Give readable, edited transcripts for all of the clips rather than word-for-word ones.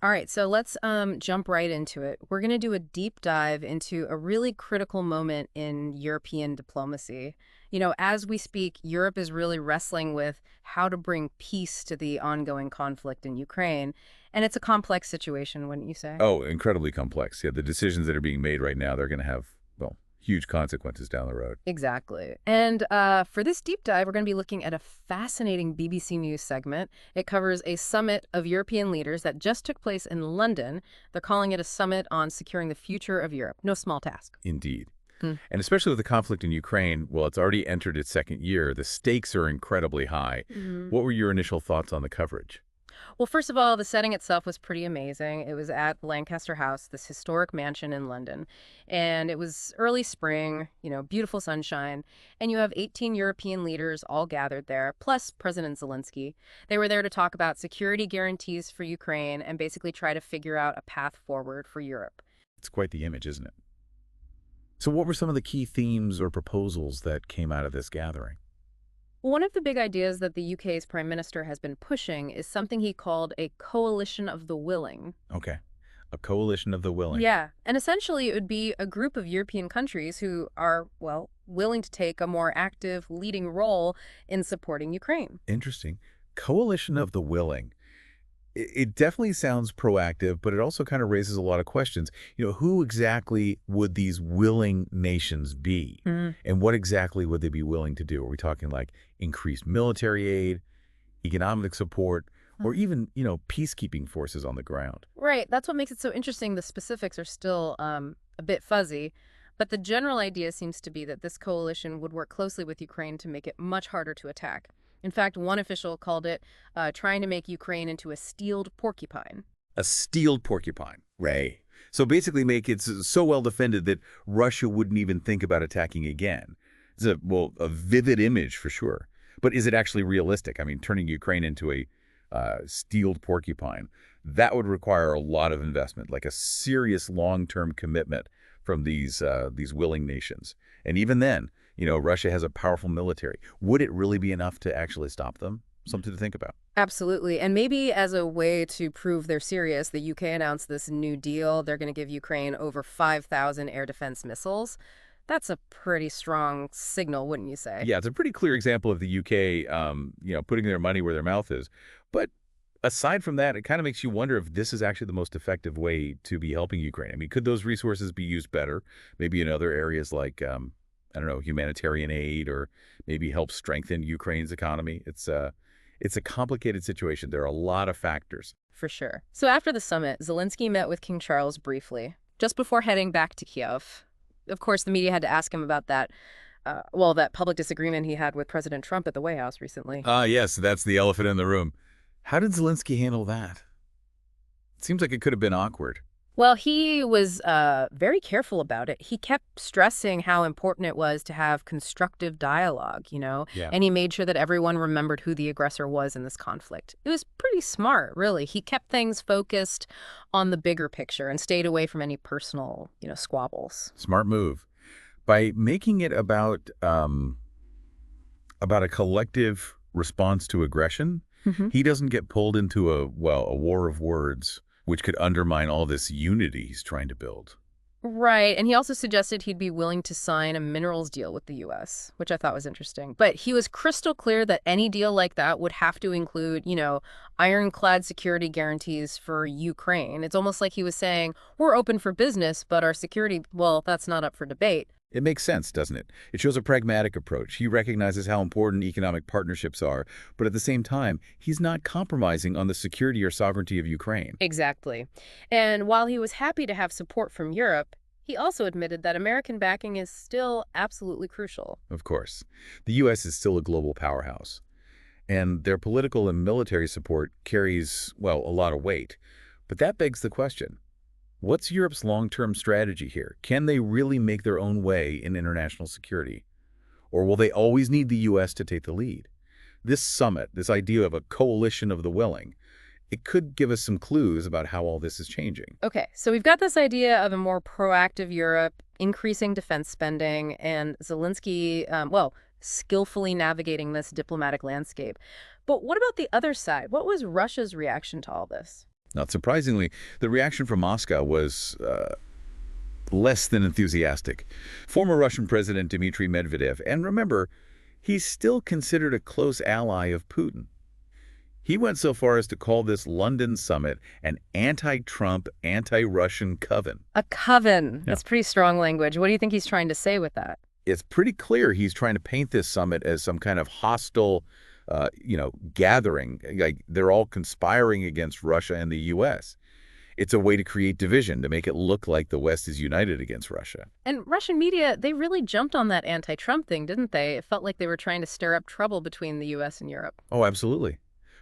All right, so let's jump right into it. We're going to do a deep dive into a really critical moment in European diplomacy. As we speak, Europe is really wrestling with how to bring peace to the ongoing conflict in Ukraine. And it's a complex situation, wouldn't you say? Oh, incredibly complex. Yeah, the decisions that are being made right now, they're going to have, well, huge consequences down the road. Exactly. And for this deep dive, we're going to be looking at a fascinating BBC News segment. It covers a summit of European leaders that just took place in London. They're calling it a summit on securing the future of Europe. No small task. Indeed. Hmm. And especially with the conflict in Ukraine, well, it's already entered its second year. The stakes are incredibly high. Mhm. What were your initial thoughts on the coverage? Well, first of all, the setting itself was pretty amazing. It was at Lancaster House, this historic mansion in London. And it was early spring, beautiful sunshine. And you have 18 European leaders all gathered there, plus President Zelensky. They were there to talk about security guarantees for Ukraine and basically try to figure out a path forward for Europe. It's quite the image, isn't it? So what were some of the key themes or proposals that came out of this gathering? One of the big ideas that the UK's prime minister has been pushing is something he called a coalition of the willing. Okay. A coalition of the willing. Yeah, and essentially it would be a group of European countries who are, well, willing to take a more active leading role in supporting Ukraine. Interesting. Coalition of the willing. It definitely sounds proactive, but it also kind of raises a lot of questions. Who exactly would these willing nations be? Mm. And what exactly would they be willing to do? Are we talking like increased military aid, economic support, or even, peacekeeping forces on the ground? Right, that's what makes it so interesting. The specifics are still a bit fuzzy, but the general idea seems to be that this coalition would work closely with Ukraine to make it much harder to attack. In fact, one official called it trying to make Ukraine into a steeled porcupine. A steeled porcupine. Ray. So basically make it so well defended that Russia wouldn't even think about attacking again. It's a vivid image for sure. But is it actually realistic? I mean, turning Ukraine into a steeled porcupine, that would require a lot of investment, like a serious long-term commitment from these willing nations. And even then, Russia has a powerful military. Would it really be enough to actually stop them? Something to think about. Absolutely. And maybe as a way to prove they're serious, the UK announced this new deal. They're going to give Ukraine over 5,000 air defense missiles. That's a pretty strong signal, wouldn't you say? Yeah, it's a pretty clear example of the UK, putting their money where their mouth is. But aside from that, it kind of makes you wonder if this is actually the most effective way to be helping Ukraine. I mean, could those resources be used better, maybe in other areas like, I don't know, humanitarian aid, or maybe help strengthen Ukraine's economy? It's a complicated situation. There are a lot of factors. For sure. So after the summit, Zelensky met with King Charles briefly, just before heading back to Kiev. Of course, the media had to ask him about that public disagreement he had with President Trump at the White House recently. Ah, yes, that's the elephant in the room. How did Zelensky handle that? It seems like it could have been awkward. Well, he was very careful about it. He kept stressing how important it was to have constructive dialogue. Yeah. And he made sure that everyone remembered who the aggressor was in this conflict. It was pretty smart, really. He kept things focused on the bigger picture and stayed away from any personal, squabbles. Smart move. By making it about a collective response to aggression, he doesn't get pulled into a war of words, which could undermine all this unity he's trying to build. Right, and he also suggested he'd be willing to sign a minerals deal with the U.S., which I thought was interesting. But he was crystal clear that any deal like that would have to include, ironclad security guarantees for Ukraine. It's almost like he was saying, we're open for business, but our security, well, that's not up for debate. It makes sense, doesn't it? It shows a pragmatic approach. He recognizes how important economic partnerships are, but at the same time, he's not compromising on the security or sovereignty of Ukraine. Exactly. And while he was happy to have support from Europe, he also admitted that American backing is still absolutely crucial. Of course. The U.S. is still a global powerhouse, and their political and military support carries, a lot of weight. But that begs the question. What's Europe's long-term strategy here? Can they really make their own way in international security? Or will they always need the U.S. to take the lead? This summit, this idea of a coalition of the willing, it could give us some clues about how all this is changing. Okay, so we've got this idea of a more proactive Europe, increasing defense spending, and Zelensky, skillfully navigating this diplomatic landscape. But what about the other side? What was Russia's reaction to all this? Not surprisingly, the reaction from Moscow was less than enthusiastic. Former Russian President Dmitry Medvedev, and remember, he's still considered a close ally of Putin. He went so far as to call this London summit an anti-Trump, anti-Russian coven. A coven. Yeah. That's pretty strong language. What do you think he's trying to say with that? It's pretty clear he's trying to paint this summit as some kind of hostile, gathering. Like they're all conspiring against Russia and the U.S. It's a way to create division, to make it look like the West is united against Russia. And Russian media, they really jumped on that anti-Trump thing, didn't they? It felt like they were trying to stir up trouble between the U.S. and Europe. Oh, absolutely.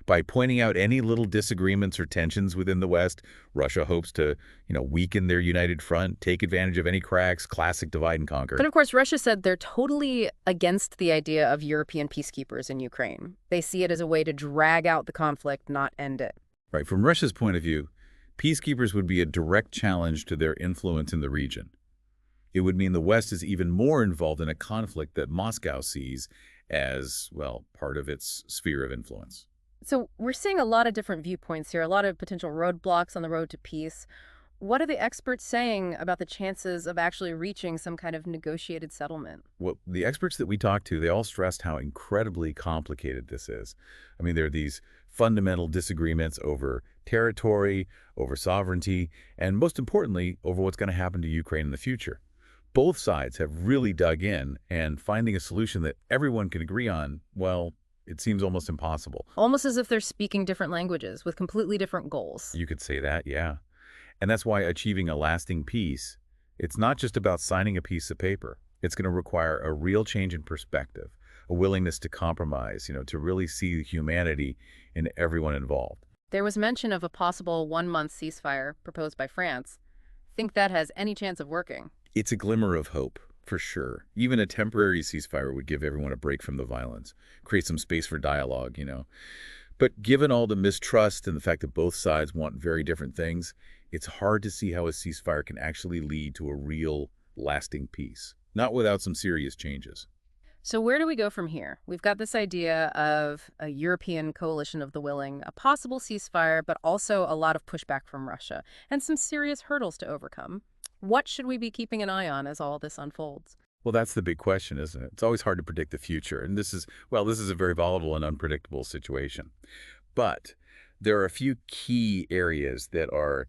By pointing out any little disagreements or tensions within the West, Russia hopes to, weaken their united front, take advantage of any cracks, classic divide and conquer. But of course, Russia said they're totally against the idea of European peacekeepers in Ukraine. They see it as a way to drag out the conflict, not end it. Right. From Russia's point of view, peacekeepers would be a direct challenge to their influence in the region. It would mean the West is even more involved in a conflict that Moscow sees as, well, part of its sphere of influence. So we're seeing a lot of different viewpoints here, a lot of potential roadblocks on the road to peace. What are the experts saying about the chances of actually reaching some kind of negotiated settlement? Well, the experts that we talked to, they all stressed how incredibly complicated this is. I mean, there are these fundamental disagreements over territory, over sovereignty, and most importantly, over what's going to happen to Ukraine in the future. Both sides have really dug in, and finding a solution that everyone can agree on, well, it seems almost impossible. Almost as if they're speaking different languages with completely different goals. You could say that, yeah. And that's why achieving a lasting peace, it's not just about signing a piece of paper. It's going to require a real change in perspective, a willingness to compromise, to really see humanity in everyone involved. There was mention of a possible one-month ceasefire proposed by France. Think that has any chance of working? It's a glimmer of hope, for sure. Even a temporary ceasefire would give everyone a break from the violence, create some space for dialogue. But given all the mistrust and the fact that both sides want very different things, it's hard to see how a ceasefire can actually lead to a real, lasting peace, not without some serious changes. So where do we go from here? We've got this idea of a European coalition of the willing, a possible ceasefire, but also a lot of pushback from Russia, and some serious hurdles to overcome. What should we be keeping an eye on as all this unfolds? Well, that's the big question, isn't it? It's always hard to predict the future, and this is a very volatile and unpredictable situation. But there are a few key areas that are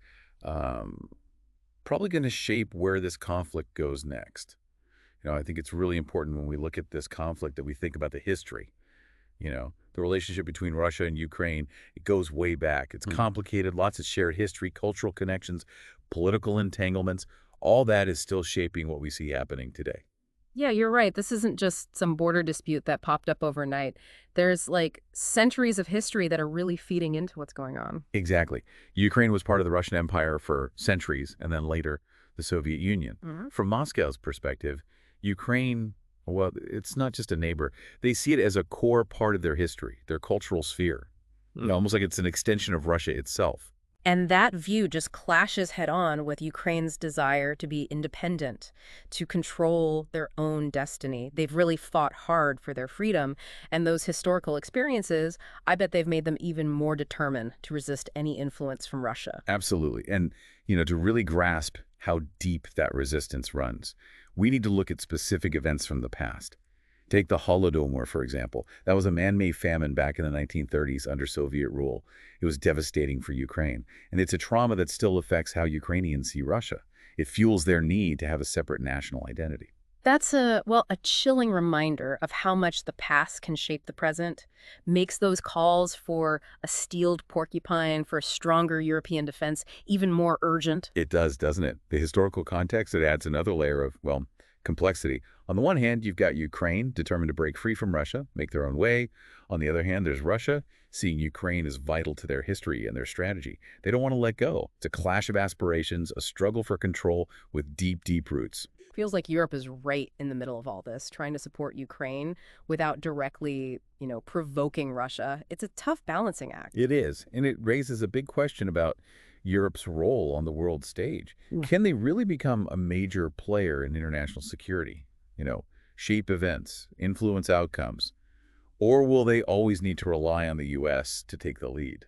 probably going to shape where this conflict goes next. I think it's really important when we look at this conflict that we think about the history. The relationship between Russia and Ukraine, it goes way back. It's complicated, lots of shared history, cultural connections, political entanglements. All that is still shaping what we see happening today. Yeah, you're right. This isn't just some border dispute that popped up overnight. There's like centuries of history that are really feeding into what's going on. Exactly. Ukraine was part of the Russian Empire for centuries, and then later the Soviet Union. From Moscow's perspective, Ukraine, well, it's not just a neighbor. They see it as a core part of their history, their cultural sphere. Almost like it's an extension of Russia itself. And that view just clashes head-on with Ukraine's desire to be independent, to control their own destiny. They've really fought hard for their freedom, and those historical experiences, I bet they've made them even more determined to resist any influence from Russia. Absolutely. And, to really grasp how deep that resistance runs, we need to look at specific events from the past. Take the Holodomor, for example. That was a man-made famine back in the 1930s under Soviet rule. It was devastating for Ukraine. And it's a trauma that still affects how Ukrainians see Russia. It fuels their need to have a separate national identity. That's a chilling reminder of how much the past can shape the present, makes those calls for a steeled porcupine, for a stronger European defense, even more urgent. It does, doesn't it? The historical context, it adds another layer of, complexity. On the one hand, you've got Ukraine determined to break free from Russia, make their own way. On the other hand, there's Russia seeing Ukraine as vital to their history and their strategy. They don't want to let go. It's a clash of aspirations, a struggle for control with deep, deep roots. Feels like Europe is right in the middle of all this, trying to support Ukraine without directly, provoking Russia. It's a tough balancing act. It is, and it raises a big question about Europe's role on the world stage. Can they really become a major player in international security? Shape events, influence outcomes, or will they always need to rely on the U.S. to take the lead?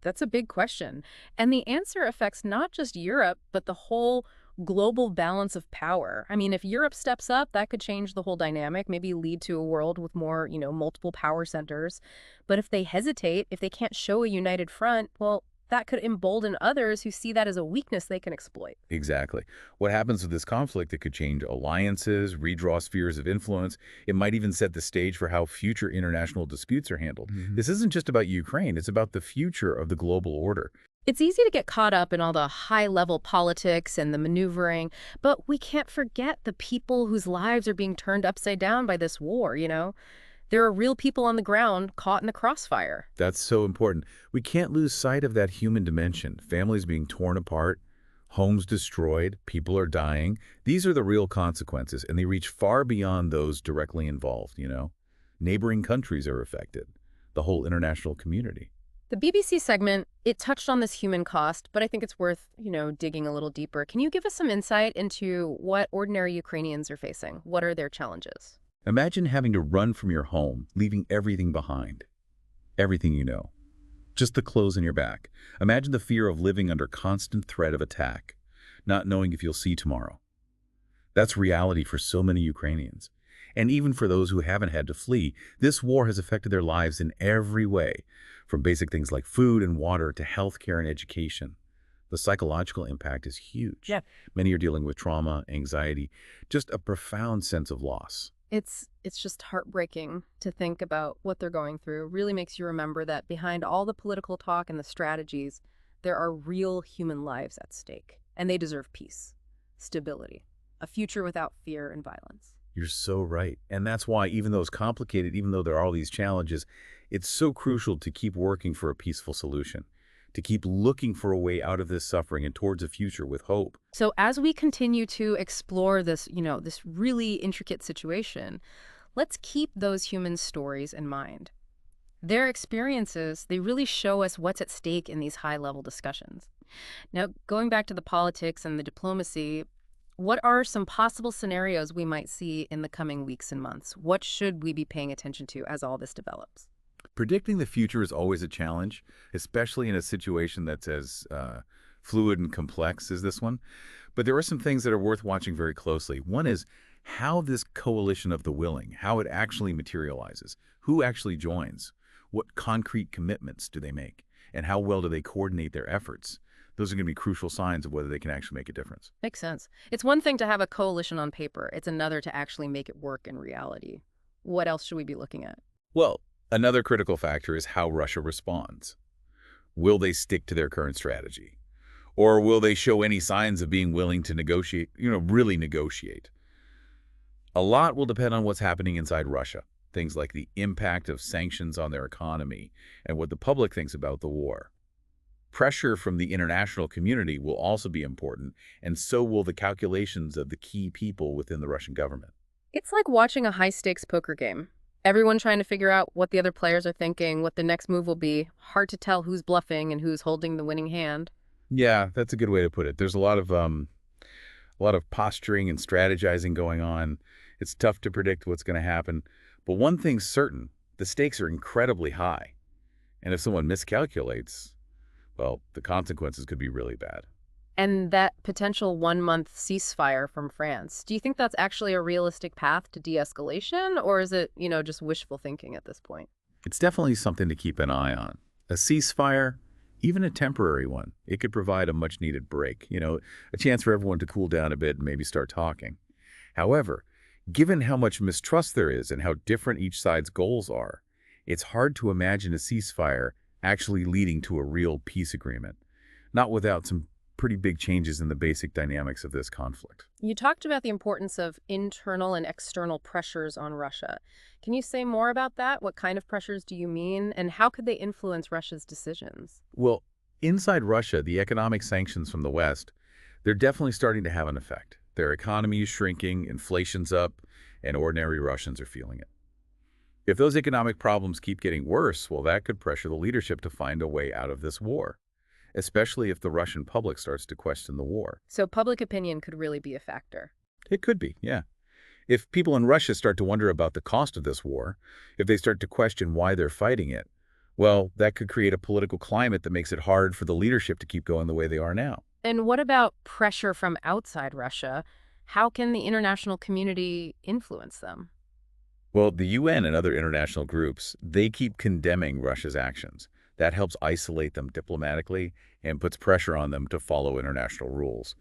That's a big question. And the answer affects not just Europe, but the whole global balance of power. I mean, if Europe steps up, that could change the whole dynamic, maybe lead to a world with more, multiple power centers. But if they hesitate, if they can't show a united front, well, that could embolden others who see that as a weakness they can exploit. Exactly. What happens with this conflict, it could change alliances, redraw spheres of influence. It might even set the stage for how future international disputes are handled. This isn't just about Ukraine, it's about the future of the global order. It's easy to get caught up in all the high-level politics and the maneuvering, but we can't forget the people whose lives are being turned upside down by this war. There are real people on the ground caught in the crossfire. That's so important. We can't lose sight of that human dimension. Families being torn apart, homes destroyed, people are dying. These are the real consequences, and they reach far beyond those directly involved. Neighboring countries are affected, the whole international community. The BBC segment, it touched on this human cost, but I think it's worth, digging a little deeper. Can you give us some insight into what ordinary Ukrainians are facing? What are their challenges? Imagine having to run from your home, leaving everything behind. Everything you know. Just the clothes on your back. Imagine the fear of living under constant threat of attack, not knowing if you'll see tomorrow. That's reality for so many Ukrainians. And even for those who haven't had to flee, this war has affected their lives in every way, from basic things like food and water to healthcare and education. The psychological impact is huge. Yeah. Many are dealing with trauma, anxiety, just a profound sense of loss. It's just heartbreaking to think about what they're going through. It really makes you remember that behind all the political talk and the strategies, there are real human lives at stake. And they deserve peace, stability, a future without fear and violence. You're so right. And that's why, even though it's complicated, even though there are all these challenges, it's so crucial to keep working for a peaceful solution, to keep looking for a way out of this suffering and towards a future with hope. So as we continue to explore this, this really intricate situation, let's keep those human stories in mind. Their experiences, they really show us what's at stake in these high-level discussions. Now, going back to the politics and the diplomacy, what are some possible scenarios we might see in the coming weeks and months? What should we be paying attention to as all this develops? Predicting the future is always a challenge, especially in a situation that's as fluid and complex as this one. But there are some things that are worth watching very closely. One is how this coalition of the willing, how it actually materializes, who actually joins, what concrete commitments do they make, and how well do they coordinate their efforts. Those are going to be crucial signs of whether they can actually make a difference. Makes sense. It's one thing to have a coalition on paper. It's another to actually make it work in reality. What else should we be looking at? Well, another critical factor is how Russia responds. Will they stick to their current strategy? Or will they show any signs of being willing to negotiate, really negotiate? A lot will depend on what's happening inside Russia. Things like the impact of sanctions on their economy and what the public thinks about the war. Pressure from the international community will also be important, and so will the calculations of the key people within the Russian government. It's like watching a high-stakes poker game. Everyone trying to figure out what the other players are thinking, what the next move will be. Hard to tell who's bluffing and who's holding the winning hand. Yeah, that's a good way to put it. There's a lot of posturing and strategizing going on. It's tough to predict what's going to happen. But one thing's certain, the stakes are incredibly high. And if someone miscalculates, well, the consequences could be really bad. And that potential 1-month ceasefire from France, do you think that's actually a realistic path to de-escalation, or is it, just wishful thinking at this point? It's definitely something to keep an eye on. A ceasefire, even a temporary one, it could provide a much-needed break, a chance for everyone to cool down a bit and maybe start talking. However, given how much mistrust there is and how different each side's goals are, it's hard to imagine a ceasefire actually leading to a real peace agreement, not without some pretty big changes in the basic dynamics of this conflict. You talked about the importance of internal and external pressures on Russia. Can you say more about that? What kind of pressures do you mean, and how could they influence Russia's decisions? Well, inside Russia, the economic sanctions from the West, they're definitely starting to have an effect. Their economy is shrinking, inflation's up, and ordinary Russians are feeling it. If those economic problems keep getting worse, well, that could pressure the leadership to find a way out of this war, especially if the Russian public starts to question the war. So public opinion could really be a factor. It could be, yeah. If people in Russia start to wonder about the cost of this war, if they start to question why they're fighting it, Well, that could create a political climate that makes it hard for the leadership to keep going the way they are now. And what about pressure from outside Russia? How can the international community influence them? Well, the UN and other international groups, they keep condemning Russia's actions. That helps isolate them diplomatically and puts pressure on them to follow international rules.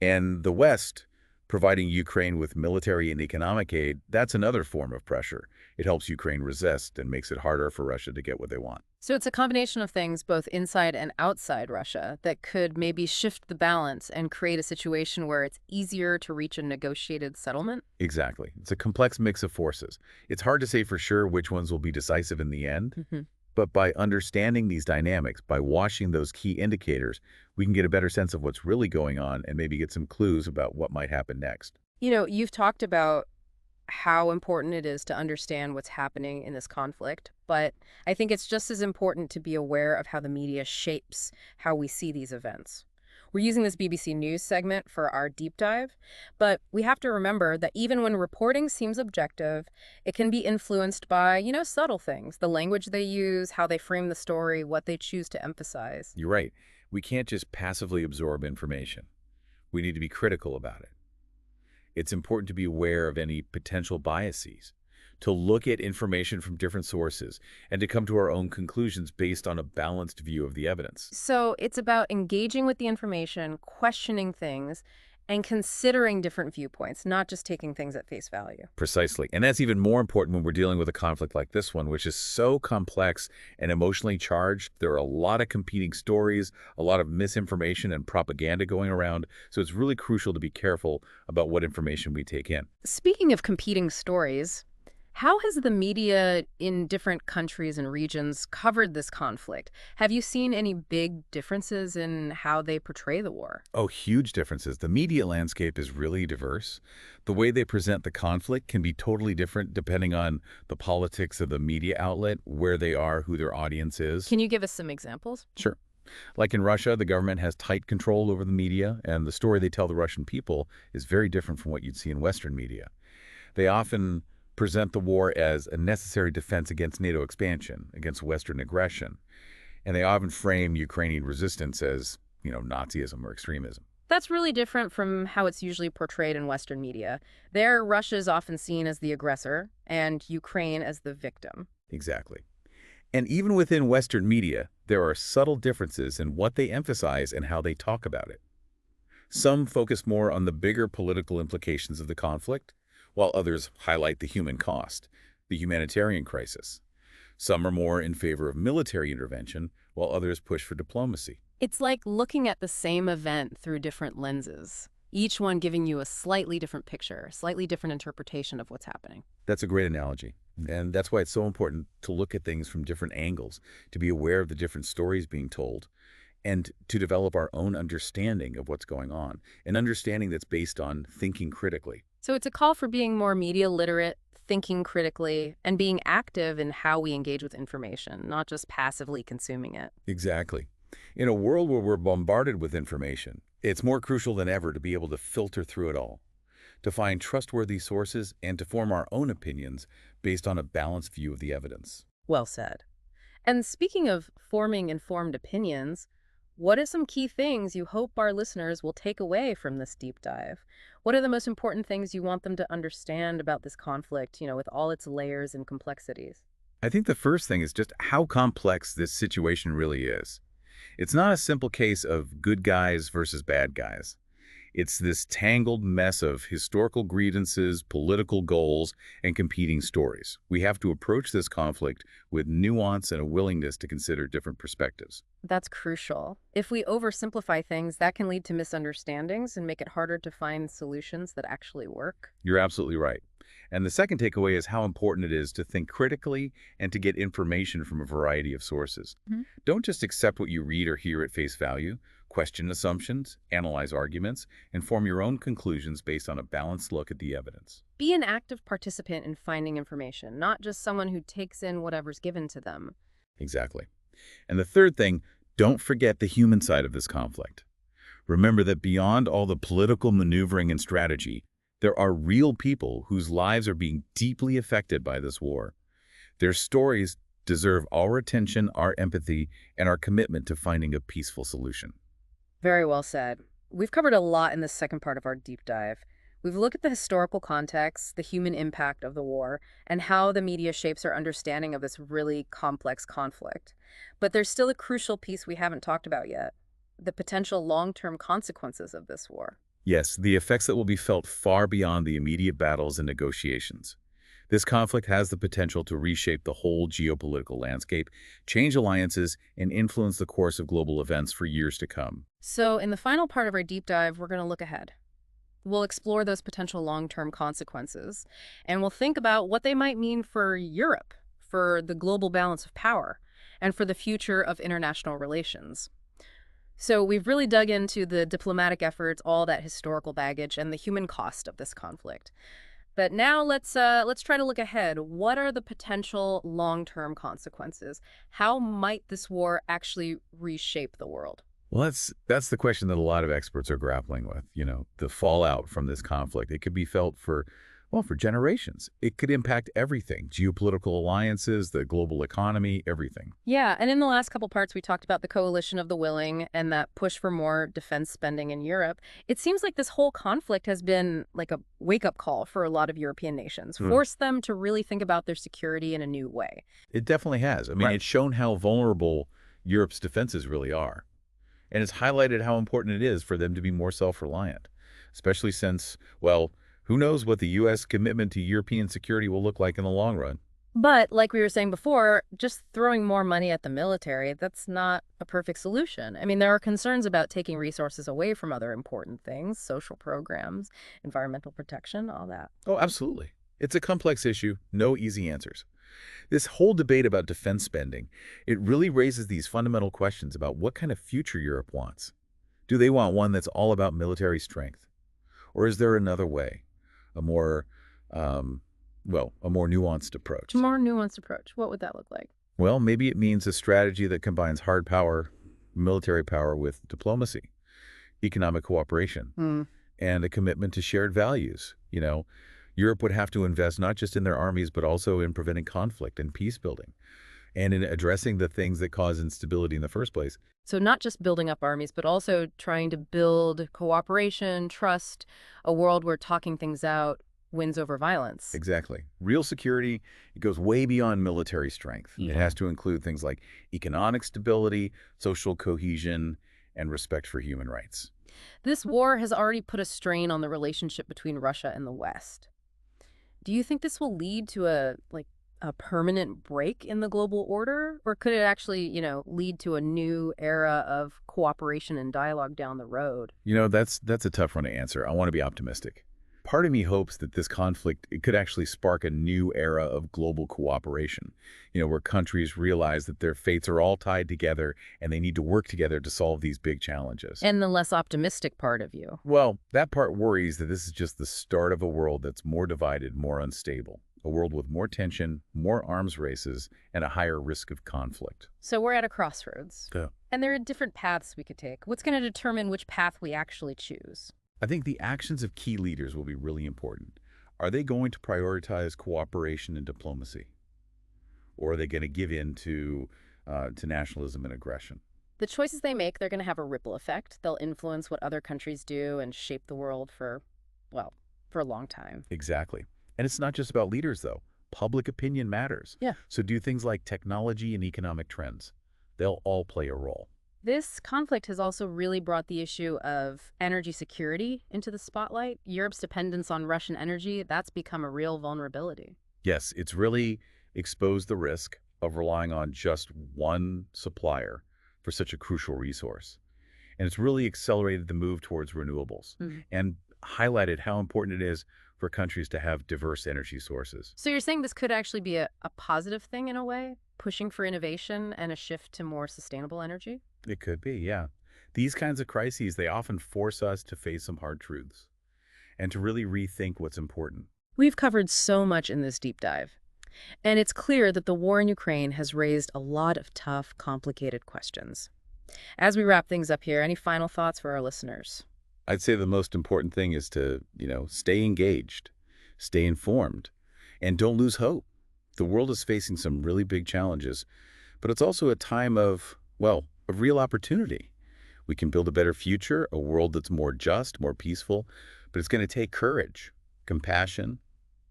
And the West, providing Ukraine with military and economic aid, that's another form of pressure. It helps Ukraine resist and makes it harder for Russia to get what they want. So it's a combination of things, both inside and outside Russia, that could maybe shift the balance and create a situation where it's easier to reach a negotiated settlement? Exactly. It's a complex mix of forces. It's hard to say for sure which ones will be decisive in the end, Hmm. but by understanding these dynamics, by watching those key indicators, we can get a better sense of what's really going on and maybe get some clues about what might happen next. You've talked about how important it is to understand what's happening in this conflict, but I think it's just as important to be aware of how the media shapes how we see these events. We're using this BBC News segment for our deep dive, but we have to remember that even when reporting seems objective, it can be influenced by, subtle things, the language they use, how they frame the story, what they choose to emphasize. You're right. We can't just passively absorb information. We need to be critical about it. It's important to be aware of any potential biases, to look at information from different sources, and to come to our own conclusions based on a balanced view of the evidence. So it's about engaging with the information, questioning things, and considering different viewpoints, not just taking things at face value. Precisely. And that's even more important when we're dealing with a conflict like this one, which is so complex and emotionally charged. There are a lot of competing stories, a lot of misinformation and propaganda going around. So it's really crucial to be careful about what information we take in. Speaking of competing stories, how has the media in different countries and regions covered this conflict? Have you seen any big differences in how they portray the war? Oh, huge differences. The media landscape is really diverse. The way they present the conflict can be totally different depending on the politics of the media outlet, where they are, who their audience is. Can you give us some examples? Sure. Like in Russia, the government has tight control over the media, and the story they tell the Russian people is very different from what you'd see in Western media. They often present the war as a necessary defense against NATO expansion, against Western aggression, and they often frame Ukrainian resistance as, Nazism or extremism. That's really different from how it's usually portrayed in Western media. There, Russia is often seen as the aggressor and Ukraine as the victim. Exactly. And even within Western media, there are subtle differences in what they emphasize and how they talk about it. Some focus more on the bigger political implications of the conflict, while others highlight the human cost, the humanitarian crisis. Some are more in favor of military intervention, while others push for diplomacy. It's like looking at the same event through different lenses, each one giving you a slightly different picture, a slightly different interpretation of what's happening. That's a great analogy. And that's why it's so important to look at things from different angles, to be aware of the different stories being told, and to develop our own understanding of what's going on, an understanding that's based on thinking critically. So it's a call for being more media literate, thinking critically, and being active in how we engage with information, not just passively consuming it. Exactly. In a world where we're bombarded with information, it's more crucial than ever to be able to filter through it all, to find trustworthy sources, and to form our own opinions based on a balanced view of the evidence. Well said. And speaking of forming informed opinions, what are some key things you hope our listeners will take away from this deep dive? What are the most important things you want them to understand about this conflict, with all its layers and complexities? I think the first thing is just how complex this situation really is. It's not a simple case of good guys versus bad guys. It's this tangled mess of historical grievances, political goals, and competing stories. We have to approach this conflict with nuance and a willingness to consider different perspectives. That's crucial. If we oversimplify things, that can lead to misunderstandings and make it harder to find solutions that actually work. You're absolutely right. And the second takeaway is how important it is to think critically and to get information from a variety of sources. Mhm. Don't just accept what you read or hear at face value. Question assumptions, analyze arguments, and form your own conclusions based on a balanced look at the evidence. Be an active participant in finding information, not just someone who takes in whatever's given to them. Exactly. And the third thing, don't forget the human side of this conflict. Remember that beyond all the political maneuvering and strategy, there are real people whose lives are being deeply affected by this war. Their stories, deserve our attention, our empathy, and our commitment to finding a peaceful solution. Very well said. We've covered a lot in this second part of our deep dive. We've looked at the historical context, the human impact of the war, and how the media shapes our understanding of this really complex conflict. But there's still a crucial piece we haven't talked about yet: the potential long-term consequences of this war. Yes, the effects that will be felt far beyond the immediate battles and negotiations. This conflict has the potential to reshape the whole geopolitical landscape, change alliances, and influence the course of global events for years to come. So, in the final part of our deep dive, we're going to look ahead. We'll explore those potential long-term consequences, and we'll think about what they might mean for Europe, for the global balance of power, and for the future of international relations. So we've really dug into the diplomatic efforts, all that historical baggage, and the human cost of this conflict. But now let's try to look ahead. What are the potential long-term consequences? How might this war actually reshape the world? Well, that's the question that a lot of experts are grappling with, the fallout from this conflict. It could be felt for generations. It could impact everything, geopolitical alliances, the global economy, everything. Yeah, and in the last couple parts, we talked about the coalition of the willing and that push for more defense spending in Europe. It seems like this whole conflict has been like a wake-up call for a lot of European nations, forced them to really think about their security in a new way. It definitely has. I mean, Right. it's shown how vulnerable Europe's defenses really are. And it's highlighted how important it is for them to be more self-reliant, especially since, well, who knows what the U.S. commitment to European security will look like in the long run. But like we were saying before, just throwing more money at the military, that's not a perfect solution. I mean, there are concerns about taking resources away from other important things, social programs, environmental protection, all that. Oh, absolutely. It's a complex issue, no easy answers. This whole debate about defense spending, it really raises these fundamental questions about what kind of future Europe wants. Do they want one that's all about military strength? Or is there another way, a more, a more nuanced approach? A more nuanced approach. What would that look like? Well, maybe it means a strategy that combines hard power, military power with diplomacy, economic cooperation, Hmm. and a commitment to shared values. Europe would have to invest not just in their armies, but also in preventing conflict and peace building, and in addressing the things that cause instability in the first place. So not just building up armies, but also trying to build cooperation, trust, a world where talking things out wins over violence. Exactly. Real security, it goes way beyond military strength. Yeah. It has to include things like economic stability, social cohesion, and respect for human rights. This war has already put a strain on the relationship between Russia and the West. Do you think this will lead to a permanent break in the global order? Or could it actually, lead to a new era of cooperation and dialogue down the road? That's a tough one to answer. I want to be optimistic. Part of me hopes that this conflict, it could actually spark a new era of global cooperation, where countries realize that their fates are all tied together and they need to work together to solve these big challenges. And the less optimistic part of you. Well, that part worries that this is just the start of a world that's more divided, more unstable, a world with more tension, more arms races, and a higher risk of conflict. So we're at a crossroads. Yeah. And there are different paths we could take. What's going to determine which path we actually choose? I think the actions of key leaders will be really important. Are they going to prioritize cooperation and diplomacy? Or are they going to give in to nationalism and aggression? The choices they make, they're going to have a ripple effect. They'll influence what other countries do and shape the world for a long time. Exactly. And it's not just about leaders, though. Public opinion matters. Yeah. So do things like technology and economic trends. They'll all play a role. This conflict has also really brought the issue of energy security into the spotlight. Europe's dependence on Russian energy, that's become a real vulnerability. Yes, it's really exposed the risk of relying on just one supplier for such a crucial resource. And it's really accelerated the move towards renewables and highlighted how important it is for countries to have diverse energy sources. So you're saying this could actually be a positive thing in a way, pushing for innovation and a shift to more sustainable energy? It could be, yeah. These kinds of crises, they often force us to face some hard truths and to really rethink what's important. We've covered so much in this deep dive. And it's clear that the war in Ukraine has raised a lot of tough, complicated questions. As we wrap things up here, any final thoughts for our listeners? I'd say the most important thing is to, stay engaged, stay informed, and don't lose hope. The world is facing some really big challenges, but it's also a time of, well, of real opportunity. We can build a better future, a world that's more just, more peaceful, but it's going to take courage, compassion,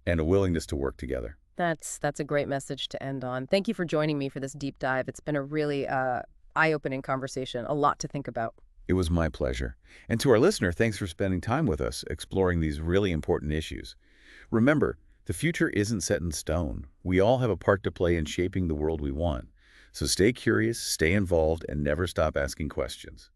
and a willingness to work together. That's a great message to end on. Thank you for joining me for this deep dive. It's been a really eye-opening conversation, a lot to think about. It was my pleasure. And to our listener, thanks for spending time with us exploring these really important issues. Remember, the future isn't set in stone. We all have a part to play in shaping the world we want. So stay curious, stay involved, and never stop asking questions.